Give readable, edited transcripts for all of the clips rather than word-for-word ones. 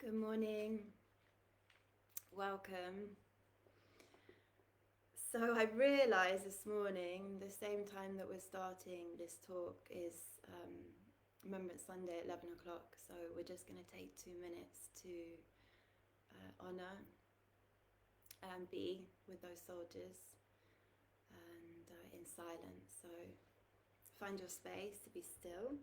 Good morning, welcome. So I realised this morning, the same time that we're starting this talk is Remembrance Sunday at 11 o'clock. So we're just going to take 2 minutes to honour and be with those soldiers and in silence. So find your space to be still.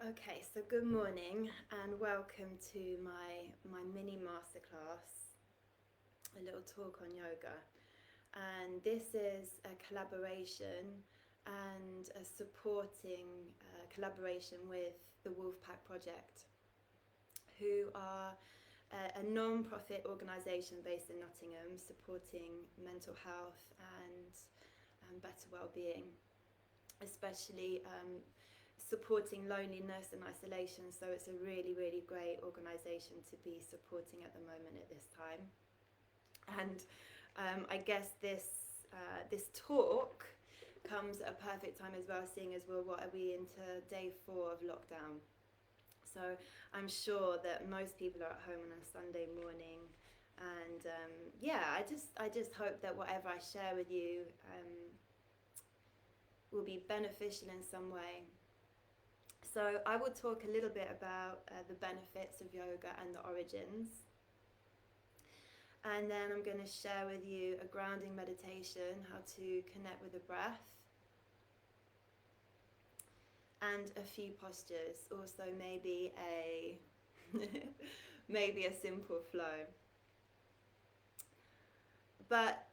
Okay, so good morning and welcome to my mini-masterclass, a little talk on yoga. And this is a collaboration and a supporting collaboration with the Wolfpack project, who are a non-profit organisation based in Nottingham supporting mental health and better well-being, especially supporting loneliness and isolation. So it's a really, really great organisation to be supporting at the moment at this time. And I guess this talk comes at a perfect time as well, seeing as well what are we into day 4 of lockdown. So I'm sure that most people are at home on a Sunday morning, and I just hope that whatever I share with you will be beneficial in some way. So I will talk a little bit about the benefits of yoga and the origins. And then I'm going to share with you a grounding meditation, how to connect with the breath, and a few postures, also maybe a maybe a simple flow. But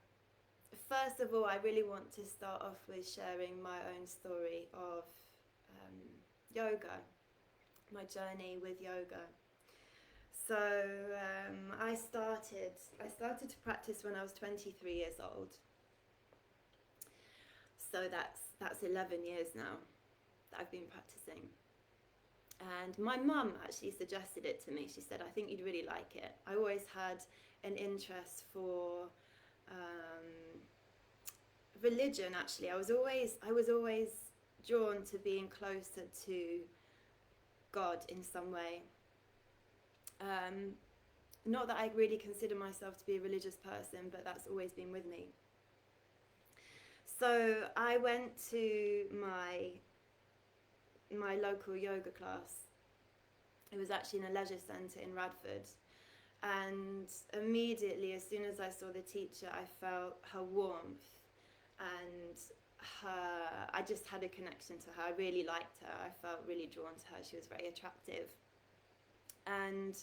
first of all, I really want to start off with sharing my own story of yoga, my journey with yoga. So I started to practice when I was 23 years old. So that's 11 years now that I've been practicing. And my mum actually suggested it to me. She said, I think you'd really like it. I always had an interest for religion, actually. I was always drawn to being closer to God in some way. Not that I really consider myself to be a religious person, but that's always been with me. So I went to my local yoga class. It was actually in a leisure centre in Radford. And immediately, as soon as I saw the teacher, I felt her warmth and I just had a connection to her. I really liked her. I felt really drawn to her. She was very attractive. And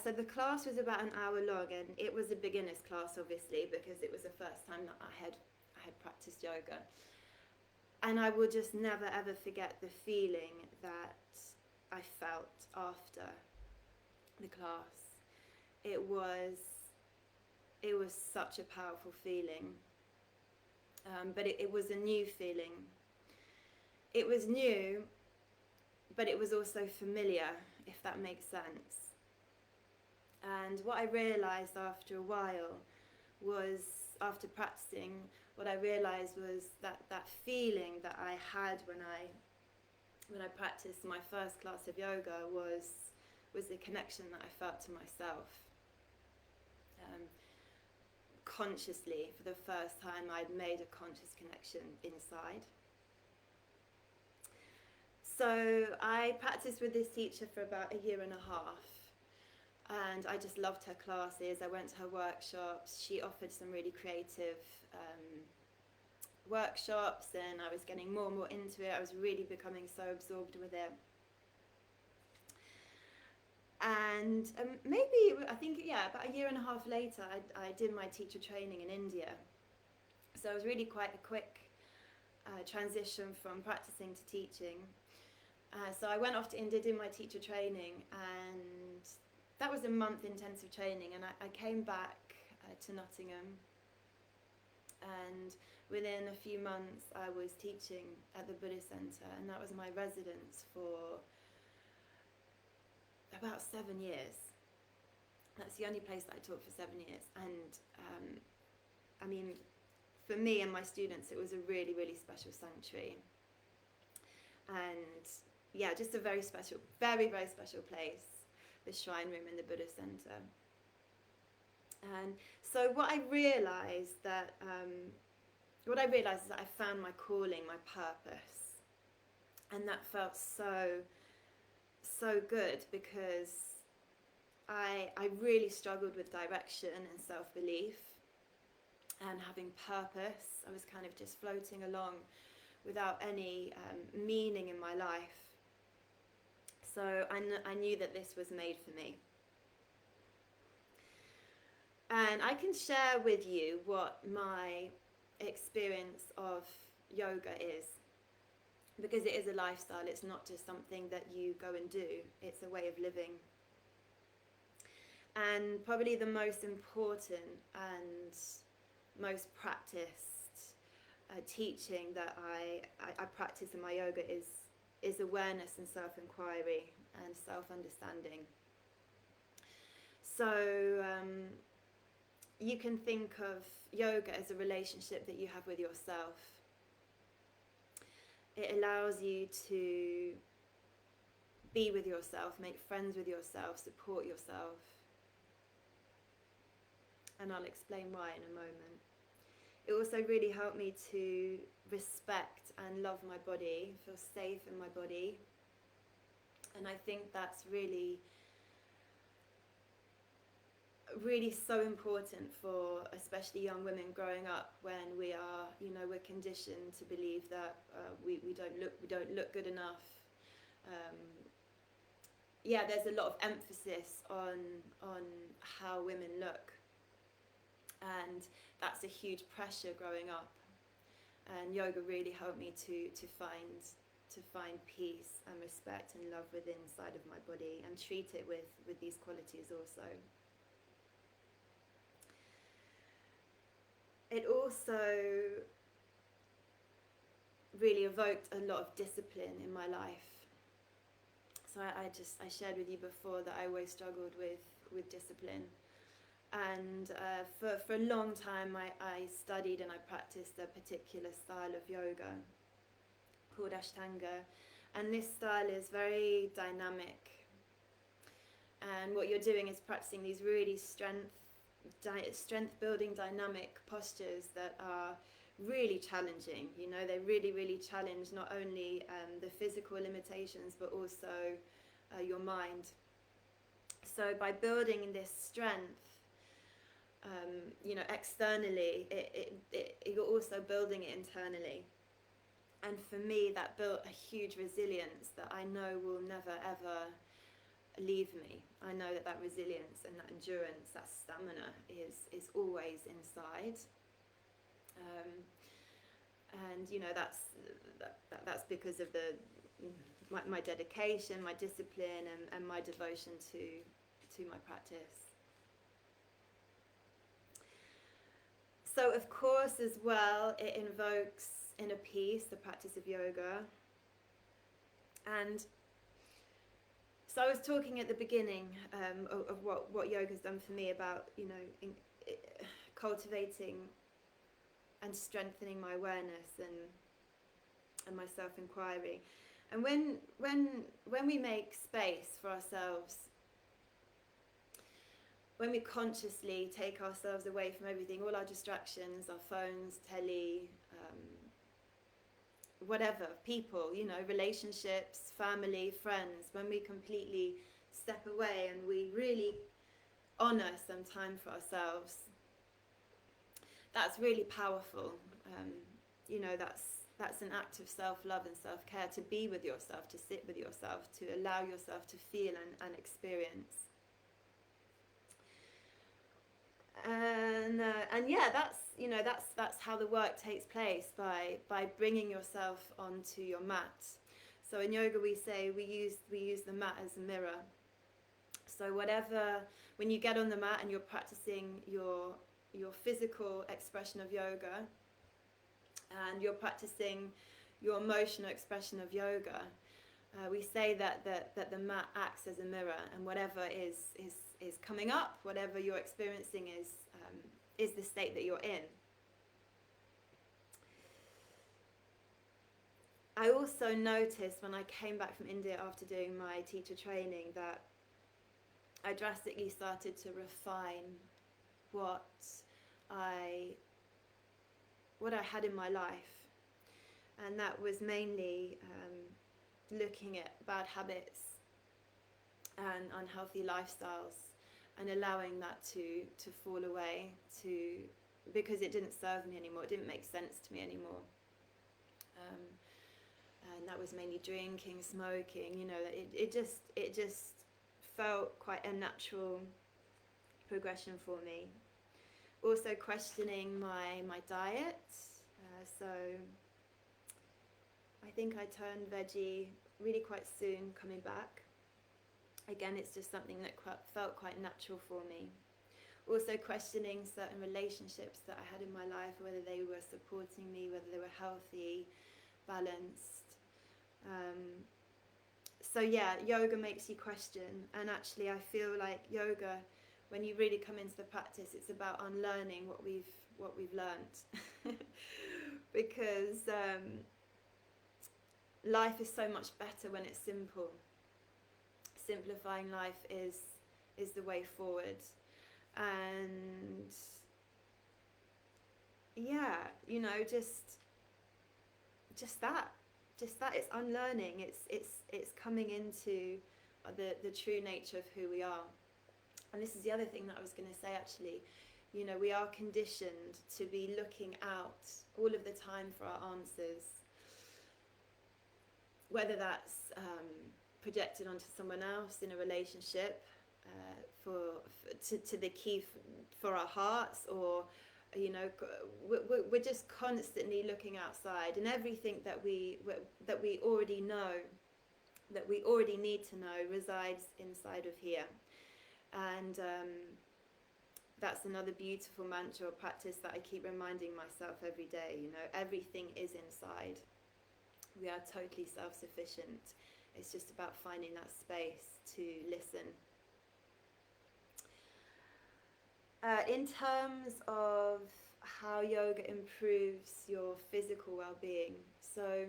so the class was about an hour long, and it was a beginner's class, obviously, because it was the first time that I had practiced yoga. And I will just never ever forget the feeling that I felt after the class. It was such a powerful feeling, but it was a new feeling. It was new, but it was also familiar, if that makes sense. And what I realised after a while was, after practicing, what I realised was that feeling that I had when I practiced my first class of yoga was the connection that I felt to myself. Consciously, for the first time, I'd made a conscious connection inside. So I practiced with this teacher for about 1.5 years, and I just loved her classes. I went to her workshops. She offered some really creative workshops, and I was getting more and more into it. I was really becoming so absorbed with it. And I think, about a year and a half later, I did my teacher training in India. So it was really quite a quick transition from practicing to teaching. So I went off to India, did my teacher training, and that was a month intensive training. And I came back to Nottingham, and within a few months I was teaching at the Buddhist Centre, and that was my residence for about 7 years. That's the only place that I taught for 7 years. And I mean, for me and my students, it was a really, really special sanctuary. And yeah, just a very special, very, very special place, the shrine room in the Buddhist Centre. And so what I realised is that I found my calling, my purpose. And that felt so good, because I really struggled with direction and self-belief and having purpose. I was kind of just floating along without any meaning in my life. So I knew that this was made for me. And I can share with you what my experience of yoga is, because it is a lifestyle. It's not just something that you go and do, it's a way of living. And probably the most important and most practiced teaching that I practice in my yoga is awareness and self-inquiry and self-understanding. So you can think of yoga as a relationship that you have with yourself. It allows you to be with yourself, make friends with yourself, support yourself. And I'll explain why in a moment. It also really helped me to respect and love my body, feel safe in my body. And I think that's really so important for especially young women growing up, when we are, we're conditioned to believe that we don't look good enough. There's a lot of emphasis on how women look, and that's a huge pressure growing up. And yoga really helped me to find peace and respect and love within inside of my body, and treat it with these qualities also. It also really evoked a lot of discipline in my life. So I shared with you before that I always struggled with discipline. And for a long time I studied and I practiced a particular style of yoga called Ashtanga. And this style is very dynamic. And what you're doing is practicing these really strength-building dynamic postures that are really challenging. They really challenge not only the physical limitations, but also your mind. So by building this strength, externally, you're also building it internally. And for me, that built a huge resilience that I know will never ever leave me. I know that resilience and that endurance, that stamina is always inside. And that's because of my dedication, my discipline, and my devotion to my practice. So of course as well, it invokes inner peace, the practice of yoga. And so I was talking at the beginning of what yoga's done for me, about cultivating and strengthening my awareness and my self-inquiry. And when we make space for ourselves, when we consciously take ourselves away from everything, all our distractions, our phones, telly, whatever, people, relationships, family, friends, when we completely step away and we really honour some time for ourselves, that's really powerful. that's an act of self-love and self-care, to be with yourself, to sit with yourself, to allow yourself to feel and experience. And yeah, that's how the work takes place, by bringing yourself onto your mat. So in yoga we say we use the mat as a mirror. So when you get on the mat and you're practicing your physical expression of yoga, and you're practicing your emotional expression of yoga, we say that the mat acts as a mirror, and whatever is coming up, whatever you're experiencing is the state that you're in. I also noticed when I came back from India after doing my teacher training that I drastically started to refine what I had in my life, and that was mainly looking at bad habits and unhealthy lifestyles, and allowing that to fall away, because it didn't serve me anymore, it didn't make sense to me anymore. And that was mainly drinking, smoking, it just felt quite a natural progression for me. Also questioning my diet. So I think I turned veggie really quite soon coming back. Again, it's just something that felt quite natural for me. Also questioning certain relationships that I had in my life, whether they were supporting me, whether they were healthy, balanced. So yeah, yoga makes you question, and actually I feel like yoga, when you really come into the practice, it's about unlearning what we've learnt. Because life is so much better when it's simple. Simplifying life is the way forward. And yeah, just that it's unlearning, it's coming into the true nature of who we are. And this is the other thing that I was going to say, actually. We are conditioned to be looking out all of the time for our answers, whether that's projected onto someone else in a relationship, to the key for our hearts, or we're just constantly looking outside, and everything that we already know, that we already need to know, resides inside of here. And that's another beautiful mantra or practice that I keep reminding myself every day. Everything is inside. We are totally self-sufficient. It's just about finding that space to listen. In terms of how yoga improves your physical well-being, so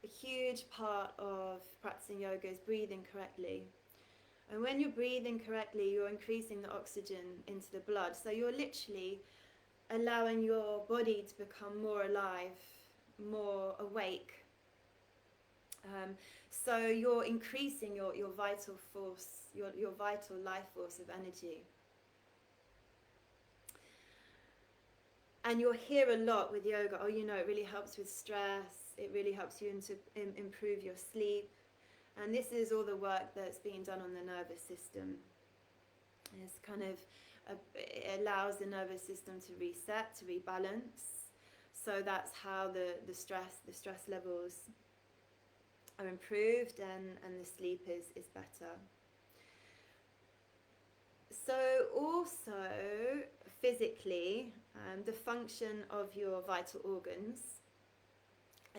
a huge part of practicing yoga is breathing correctly. And when you're breathing correctly, you're increasing the oxygen into the blood. So you're literally allowing your body to become more alive, more awake. So you're increasing your vital force, your vital life force of energy. And you'll hear a lot with yoga, it really helps with stress, it really helps you improve your sleep. And this is all the work that's being done on the nervous system. It's it allows the nervous system to reset, to rebalance. So that's how the stress levels are improved, and the sleep is better. So also physically, the function of your vital organs,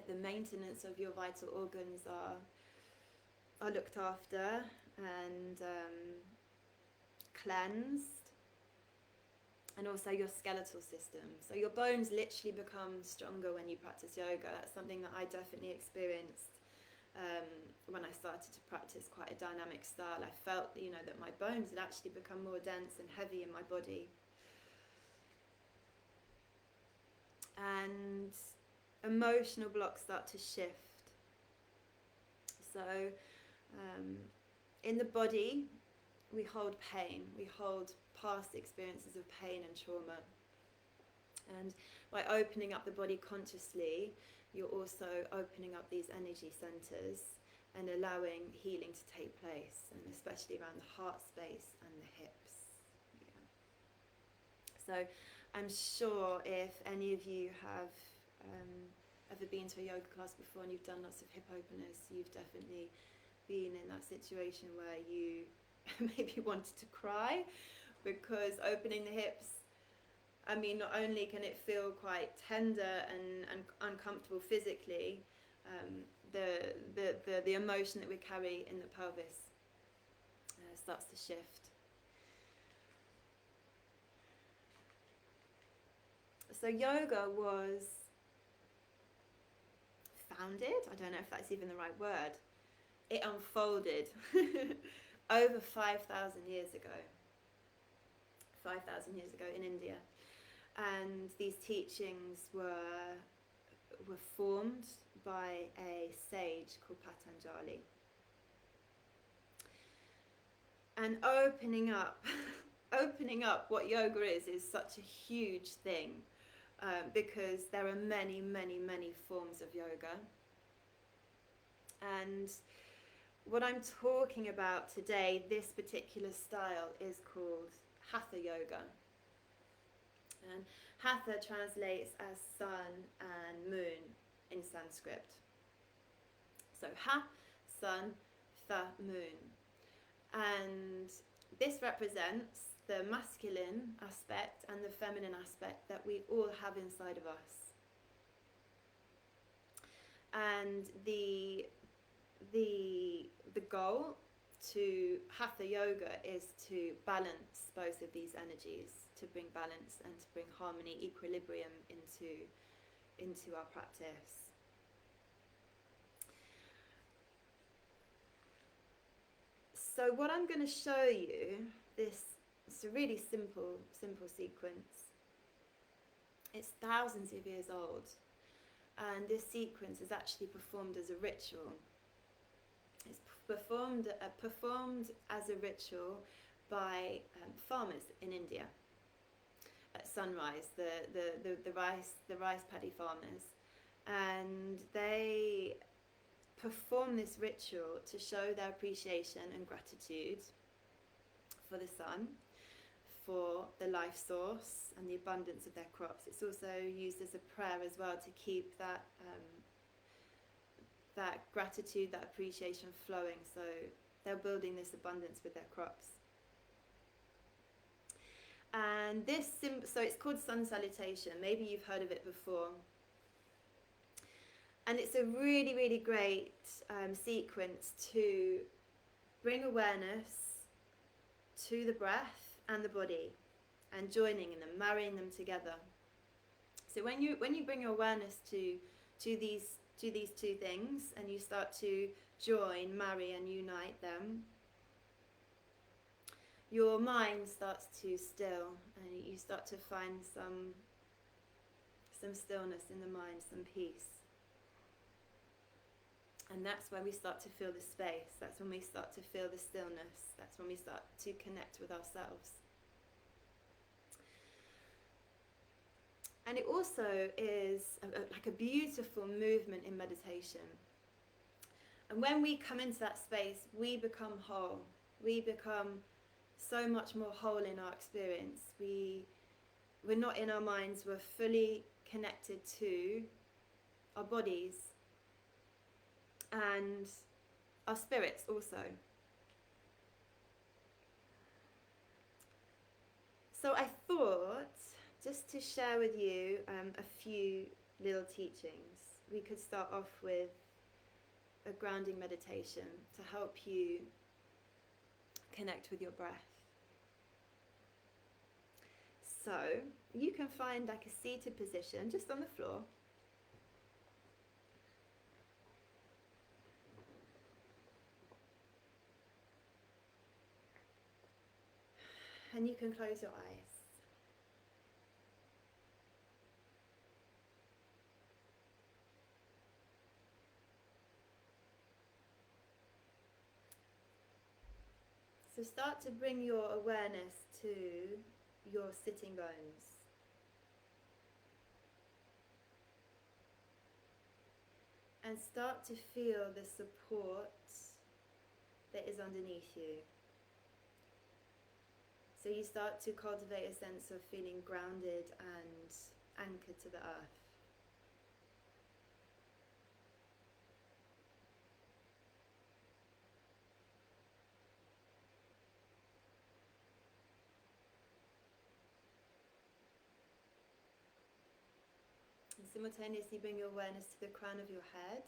the maintenance of your vital organs are looked after and cleansed, and also your skeletal system. So your bones literally become stronger when you practice yoga. That's something that I definitely experienced when I started to practice quite a dynamic style. I felt that my bones had actually become more dense and heavy in my body. And emotional blocks start to shift. So in the body, we hold pain. We hold past experiences of pain and trauma. And by opening up the body consciously, you're also opening up these energy centers and allowing healing to take place, and especially around the heart space and the hips. Yeah. So I'm sure if any of you have ever been to a yoga class before and you've done lots of hip openers, you've definitely been in that situation where you maybe wanted to cry, because opening the hips, I mean, not only can it feel quite tender and uncomfortable physically, the emotion that we carry in the pelvis starts to shift. So yoga was founded, I don't know if that's even the right word, it unfolded over 5,000 years ago. 5,000 years ago in India. And these teachings were formed by a sage called Patanjali. And opening up what yoga is such a huge thing, because there are many, many, many forms of yoga. And what I'm talking about today, this particular style, is called Hatha Yoga. And Hatha translates as sun and moon in Sanskrit. So Ha, sun, Tha, moon. And this represents the masculine aspect and the feminine aspect that we all have inside of us. And the goal to Hatha Yoga is to balance both of these energies, to bring balance and to bring harmony, equilibrium into our practice. So what I'm going to show you, it's a really simple sequence. It's thousands of years old, and this sequence is actually performed as a ritual. It's performed as a ritual by farmers in India at sunrise, the rice paddy farmers, and they perform this ritual to show their appreciation and gratitude for the sun, for the life source and the abundance of their crops. It's also used as a prayer as well to keep that gratitude, that appreciation flowing, so they're building this abundance with their crops. And so it's called sun salutation. Maybe you've heard of it before. And it's a really, really great sequence to bring awareness to the breath and the body, and joining them, marrying them together. So when you bring your awareness to these two things, and you start to join, marry and unite them, your mind starts to still, and you start to find some stillness in the mind, some peace. And that's when we start to feel the space, that's when we start to feel the stillness, that's when we start to connect with ourselves. And it also is like a beautiful movement in meditation. And when we come into that space, we become whole. We become so much more whole in our experience. We're not in our minds, we're fully connected to our bodies and our spirits also. So I thought, just to share with you a few little teachings, we could start off with a grounding meditation to help you connect with your breath. So you can find like a seated position just on the floor. And you can close your eyes. So start to bring your awareness to your sitting bones. and start to feel the support that is underneath you. So you start to cultivate a sense of feeling grounded and anchored to the earth. And simultaneously bring your awareness to the crown of your head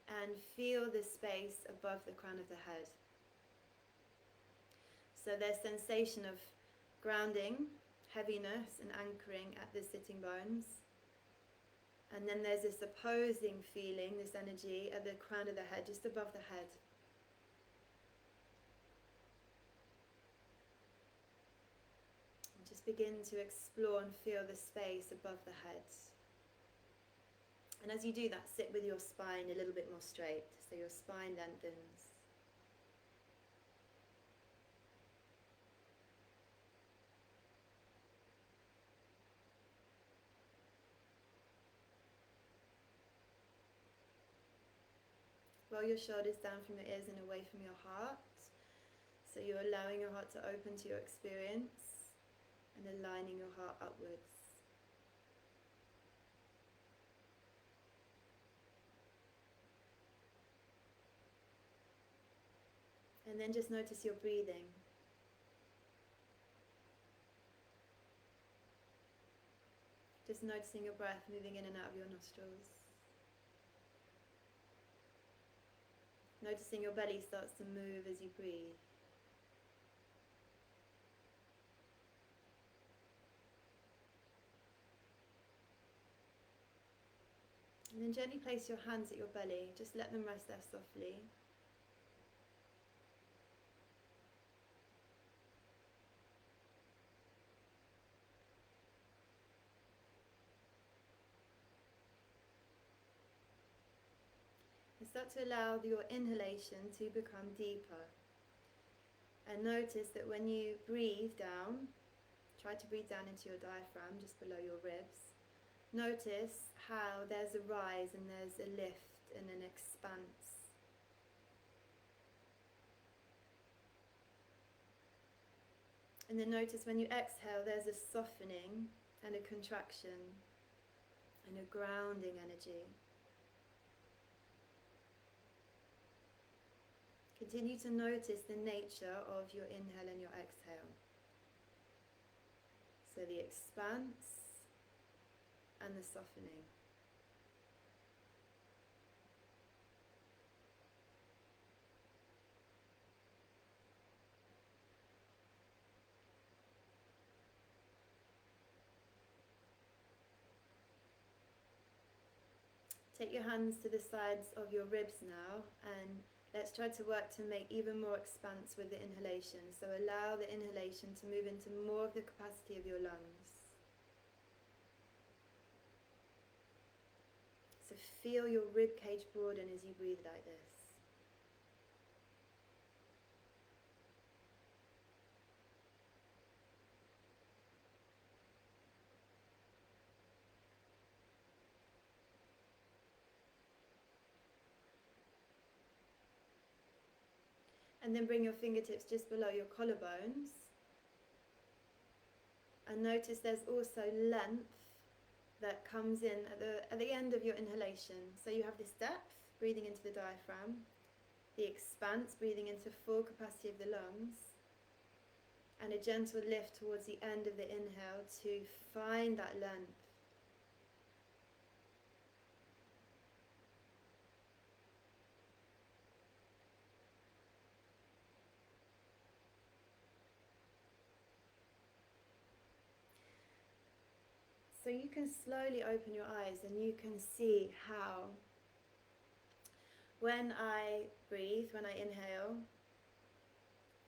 and feel the space above the crown of the head. So there's sensation of grounding, heaviness and anchoring at the sitting bones. And then there's this opposing feeling, this energy at the crown of the head, just above the head. And just begin to explore and feel the space above the head. And as you do that, sit with your spine a little bit more straight, so your spine lengthens. Roll your shoulders down from your ears and away from your heart. So you're allowing your heart to open to your experience and aligning your heart upwards. And then just notice your breathing. Just noticing your breath moving in and out of your nostrils. Noticing your belly starts to move as you breathe. And then gently place your hands at your belly. Just let them rest there softly. And start to allow your inhalation to become deeper. And notice that when you breathe down, try to breathe down into your diaphragm, just below your ribs. Notice how there's a rise and there's a lift and an expanse. And then notice when you exhale, there's a softening and a contraction and a grounding energy. Continue to notice the nature of your inhale and your exhale. So the expanse and the softening. Take your hands to the sides of your ribs now, and let's try to work to make even more expanse with the inhalation. So allow the inhalation to move into more of the capacity of your lungs. So feel your rib cage broaden as you breathe like this. And then bring your fingertips just below your collarbones. And notice there's also length that comes in at the end of your inhalation. So you have this depth, breathing into the diaphragm, the expanse, breathing into full capacity of the lungs, and a gentle lift towards the end of the inhale to find that length. So you can slowly open your eyes and you can see how when I breathe, when I inhale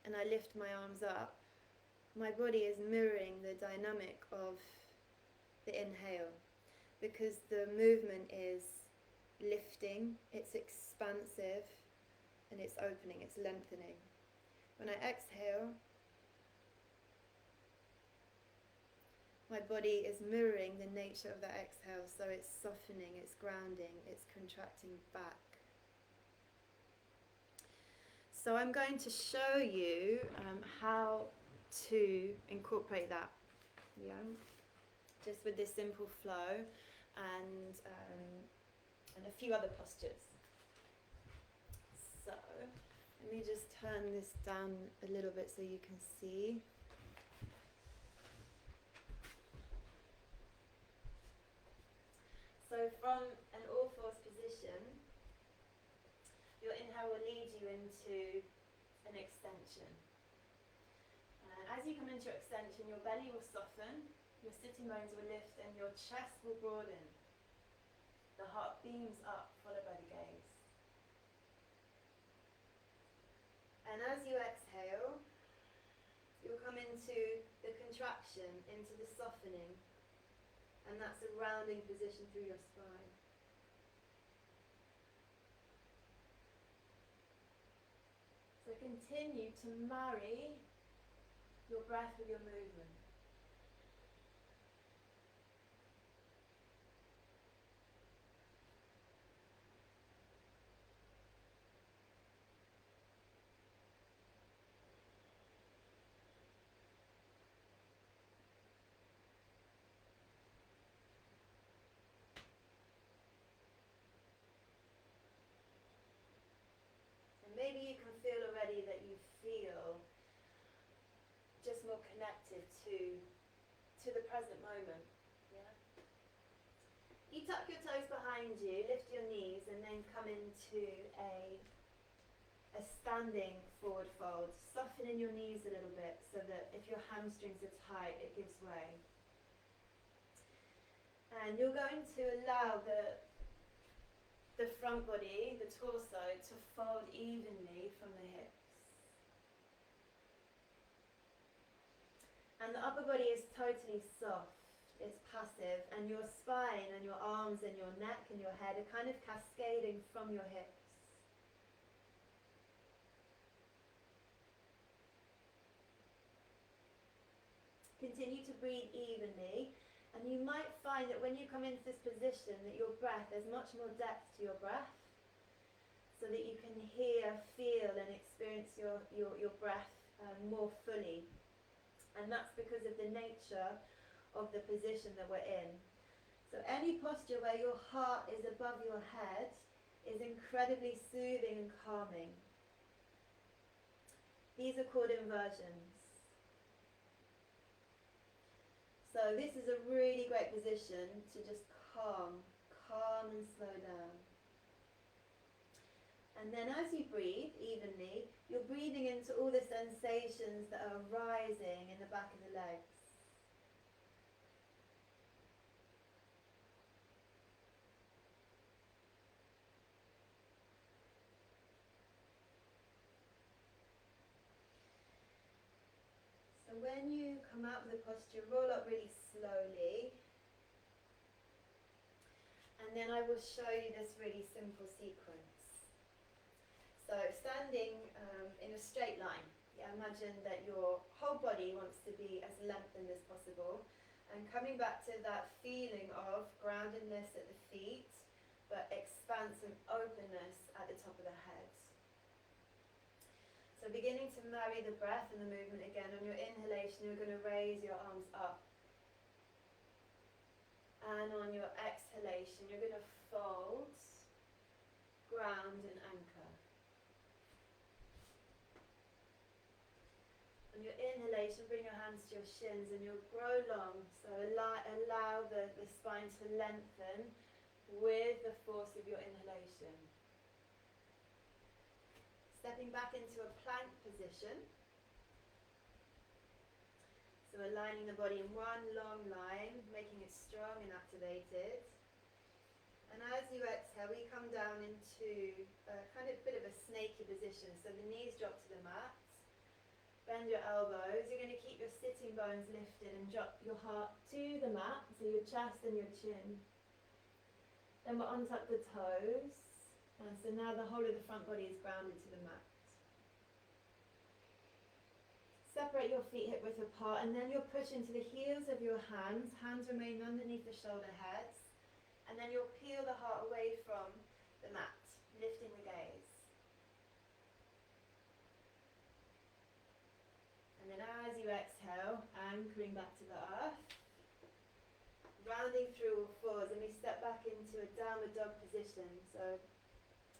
and I lift my arms up, my body is mirroring the dynamic of the inhale, because the movement is lifting, it's expansive, and it's opening, it's lengthening. When I exhale, my body is mirroring the nature of that exhale, so it's softening, it's grounding, it's contracting back. So I'm going to show you how to incorporate that, yeah, just with this simple flow and a few other postures. So let me just turn this down a little bit so you can see. So from an all-fours position, your inhale will lead you into an extension. And as you come into your extension, your belly will soften, your sitting bones will lift, and your chest will broaden. The heart beams up, followed by the gaze. And as you exhale, you'll come into the contraction, into the softening, and that's a rounding position through your spine. So continue to marry your breath with your movement. Maybe you can feel already that you feel just more connected to the present moment. Yeah? You tuck your toes behind you, lift your knees, and then come into a standing forward fold. Soften in your knees a little bit so that if your hamstrings are tight, it gives way. And you're going to allow the front body, the torso, to fold evenly from the hips. And the upper body is totally soft, it's passive, and your spine and your arms and your neck and your head are kind of cascading from your hips. Continue to breathe evenly. And you might find that when you come into this position that your breath, there's much more depth to your breath, so that you can hear, feel and experience your breath more fully. And that's because of the nature of the position that we're in. So any posture where your heart is above your head is incredibly soothing and calming. These are called inversions. So this is a really great position to just calm and slow down. And then as you breathe evenly, you're breathing into all the sensations that are rising in the back of the legs. So when you come out of the posture, roll up really slowly. And then I will show you this really simple sequence. So standing in a straight line. Yeah, imagine that your whole body wants to be as lengthened as possible. And coming back to that feeling of groundedness at the feet, but expanse and openness at the top of the head. So beginning to marry the breath and the movement again. On your inhalation, you're going to raise your arms up. And on your exhalation, you're going to fold, ground and anchor. On your inhalation, bring your hands to your shins and you'll grow long. So allow the spine to lengthen with the force of your inhalation. Stepping back into a plank position. So aligning the body in one long line, making it strong and activated. And as you exhale, we come down into a kind of bit of a snaky position. So the knees drop to the mat. Bend your elbows. You're going to keep your sitting bones lifted and drop your heart to the mat, so your chest and your chin. Then we'll untuck the toes. And so now the whole of the front body is grounded to the mat. separate your feet hip width apart, and then you'll push into the heels of your hands. Hands remain underneath the shoulder heads. And then you'll peel the heart away from the mat, lifting the gaze. And then as you exhale, anchoring back to the earth, rounding through all fours, and we step back into a downward dog position. So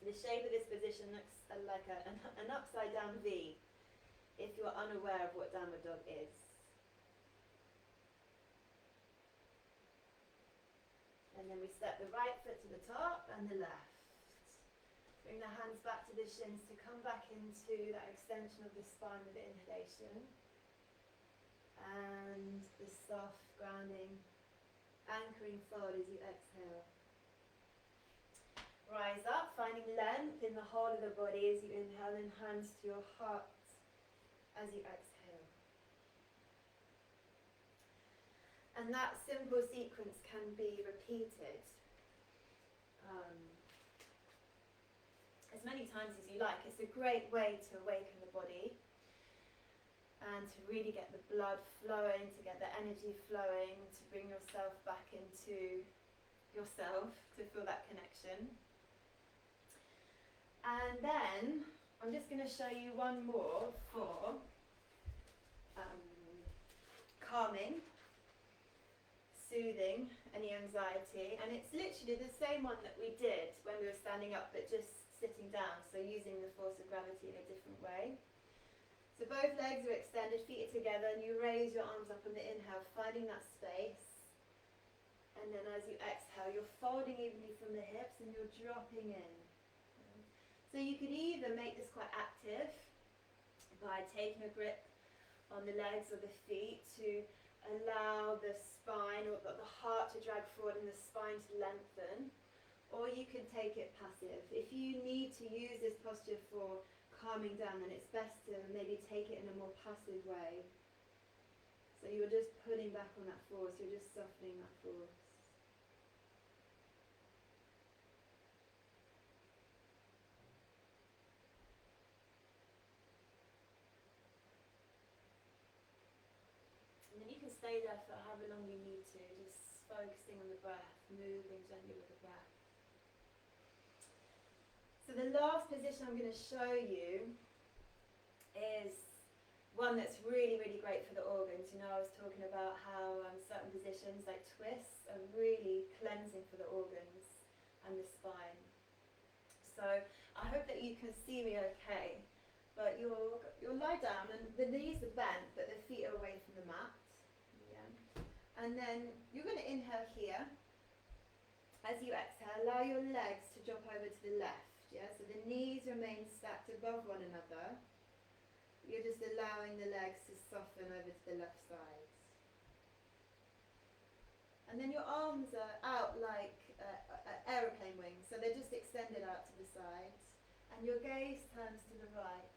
the shape of this position looks like an upside down V, if you're unaware of what downward dog is. And then we step the right foot to the top and the left. Bring the hands back to the shins to come back into that extension of the spine with the inhalation. And the soft grounding, anchoring forward as you exhale. Rise up, finding length in the whole of the body as you inhale, and hands to your heart as you exhale. And that simple sequence can be repeated as many times as you like. It's a great way to awaken the body and to really get the blood flowing, to get the energy flowing, to bring yourself back into yourself, to feel that connection. And then I'm just going to show you one more for calming, soothing any anxiety, and it's literally the same one that we did when we were standing up, but just sitting down, so using the force of gravity in a different way. So both legs are extended, feet are together, and you raise your arms up on the inhale, finding that space, and then as you exhale, you're folding evenly from the hips and you're dropping in. So you could either make this quite active by taking a grip on the legs or the feet to allow the spine or the heart to drag forward and the spine to lengthen, or you can take it passive. If you need to use this posture for calming down, then it's best to maybe take it in a more passive way. So you're just pulling back on that force, you're just softening that force. Stay there for however long you need to, just focusing on the breath, moving gently with the breath. So the last position I'm going to show you is one that's really, really great for the organs. You know, I was talking about how certain positions like twists are really cleansing for the organs and the spine. So I hope that you can see me okay, but you'll lie down and the knees are bent, but the feet are away from the mat. And then you're going to inhale here. As you exhale, allow your legs to drop over to the left. Yeah, so the knees remain stacked above one another. You're just allowing the legs to soften over to the left side. And then your arms are out like aeroplane wings, so they're just extended out to the sides. And your gaze turns to the right.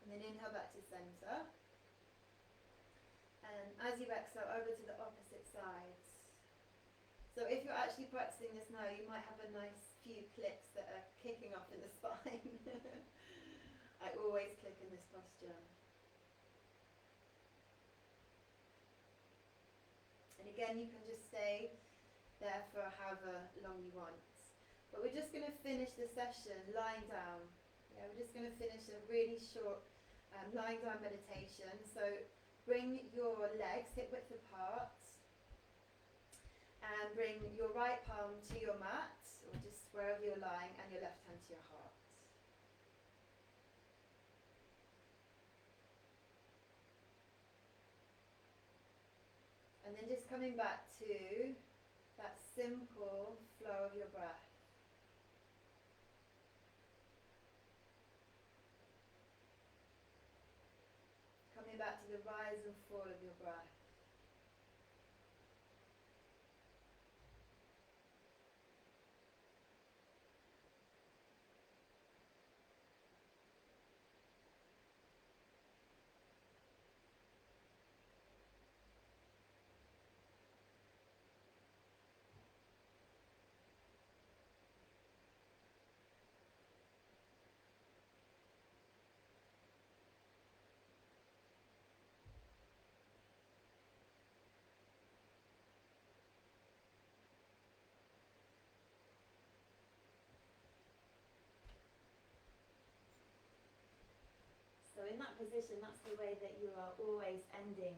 And then inhale back to center. And as you exhale, over to the opposite side. So if you're actually practicing this now, you might have a nice few clicks that are kicking off in the spine. I always click in this posture. And again, you can just stay there for however long you want. But we're just going to finish the session lying down. Yeah, we're just going to finish a really short lying down meditation. So bring your legs hip width apart and bring your right palm to your mat or just wherever you're lying and your left hand to your heart. And then just coming back to that simple flow of your breath. Coming back to the rise and fall of your breath. in that position, that's the way that you are always ending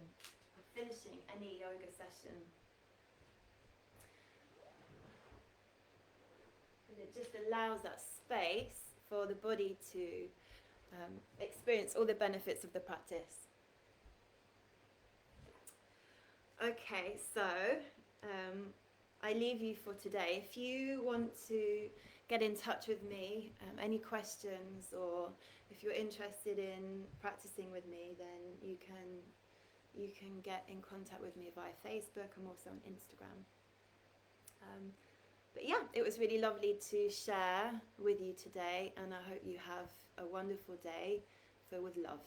or finishing any yoga session. And it just allows that space for the body to experience all the benefits of the practice. Okay, so I leave you for today. If you want to get in touch with me, any questions, or if you're interested in practicing with me, then you can get in contact with me via Facebook. I'm also on Instagram. But yeah, it was really lovely to share with you today, and I hope you have a wonderful day filled with love.